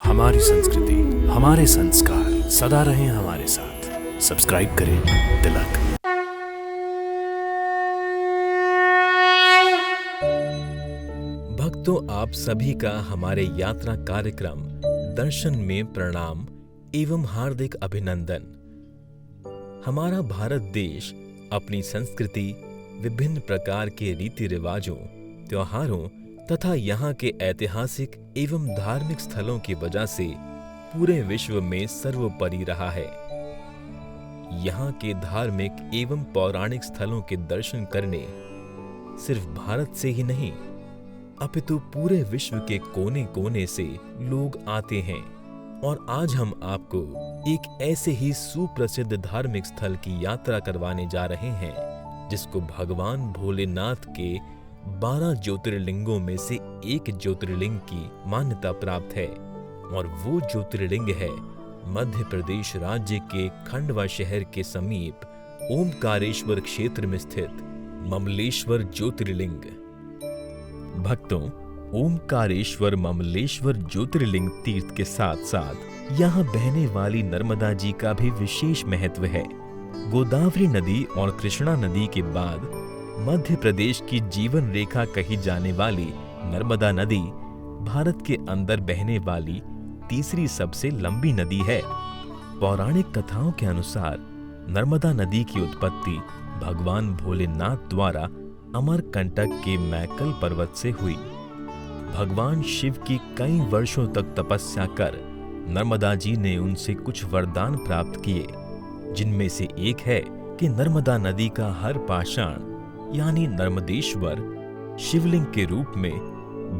हमारी संस्कृति, हमारे संस्कार सदा रहें हमारे साथ। सब्सक्राइब करें तिलक। भक्तों, आप सभी का हमारे यात्रा कार्यक्रम दर्शन में प्रणाम एवं हार्दिक अभिनंदन। हमारा भारत देश अपनी संस्कृति, विभिन्न प्रकार के रीति रिवाजों, त्योहारों तथा यहाँ के ऐतिहासिक एवं धार्मिक स्थलों की वजह से पूरे विश्व में सर्वोपरि रहा है। यहाँ के धार्मिक एवं पौराणिक स्थलों के दर्शन करने सिर्फ भारत से ही नहीं अपितु पूरे विश्व के कोने कोने से लोग आते हैं। और आज हम आपको एक ऐसे ही सुप्रसिद्ध धार्मिक स्थल की यात्रा करवाने जा रहे हैं जिसको भगवान भोलेनाथ के 12 ज्योतिर्लिंगों में से एक ज्योतिर्लिंग की मान्यता प्राप्त है। और वो ज्योतिर्लिंग है मध्य प्रदेश राज्य के खंडवा शहर के समीप ओमकारेश्वर क्षेत्र में स्थित ममलेश्वर ज्योतिर्लिंग। भक्तों, ओमकारेश्वर ममलेश्वर ज्योतिर्लिंग तीर्थ के साथ साथ यहाँ बहने वाली नर्मदा जी का भी विशेष महत्व है। गोदावरी नदी और कृष्णा नदी के बाद मध्य प्रदेश की जीवन रेखा कही जाने वाली नर्मदा नदी भारत के अंदर बहने वाली तीसरी सबसे लंबी नदी है। पौराणिक कथाओं के अनुसार नर्मदा नदी की उत्पत्ति भगवान भोलेनाथ द्वारा अमरकंटक के मैकल पर्वत से हुई। भगवान शिव की कई वर्षों तक तपस्या कर नर्मदा जी ने उनसे कुछ वरदान प्राप्त किए, जिनमें से एक है कि नर्मदा नदी का हर पाषाण यानी नर्मदेश्वर शिवलिंग के रूप में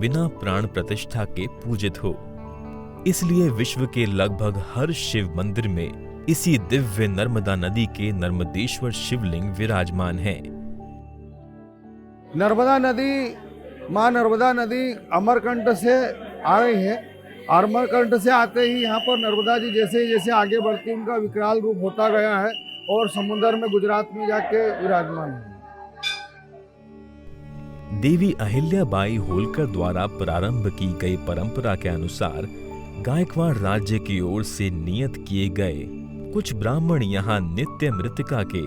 बिना प्राण प्रतिष्ठा के पूजित हो। इसलिए विश्व के लगभग हर शिव मंदिर में इसी दिव्य नर्मदा नदी के नर्मदेश्वर शिवलिंग विराजमान है। नर्मदा नदी, माँ नर्मदा नदी अमरकंटक से आ रही है। अमरकंटक से आते ही यहाँ पर नर्मदा जी जैसे जैसे आगे बढ़ती उनका विकराल रूप होता गया है और समुद्र में गुजरात में जाके विराजमान है। देवी अहिल्याबाई होलकर द्वारा प्रारंभ की गई परंपरा के अनुसार गायकवाड़ राज्य की ओर से नियत किए गए कुछ ब्राह्मण यहाँ नित्य मृत्तिका के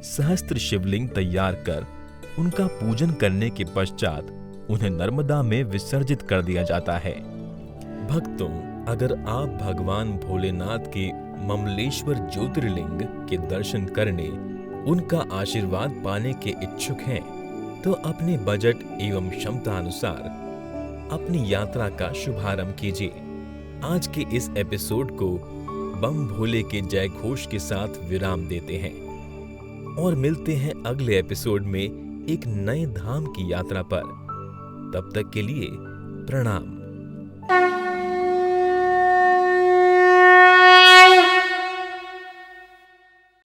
सहस्त्र शिवलिंग तैयार कर उनका पूजन करने के पश्चात उन्हें नर्मदा में विसर्जित कर दिया जाता है। भक्तों, अगर आप भगवान भोलेनाथ के ममलेश्वर ज्योतिर्लिंग के दर्शन करने, उनका आशीर्वाद पाने के इच्छुक हैं, तो अपने बजट एवं क्षमता अनुसार अपनी यात्रा का शुभारंभ कीजिए। आज के इस एपिसोड को बम भोले के जय घोष के साथ विराम देते हैं और मिलते हैं अगले एपिसोड में एक नए धाम की यात्रा पर। तब तक के लिए प्रणाम।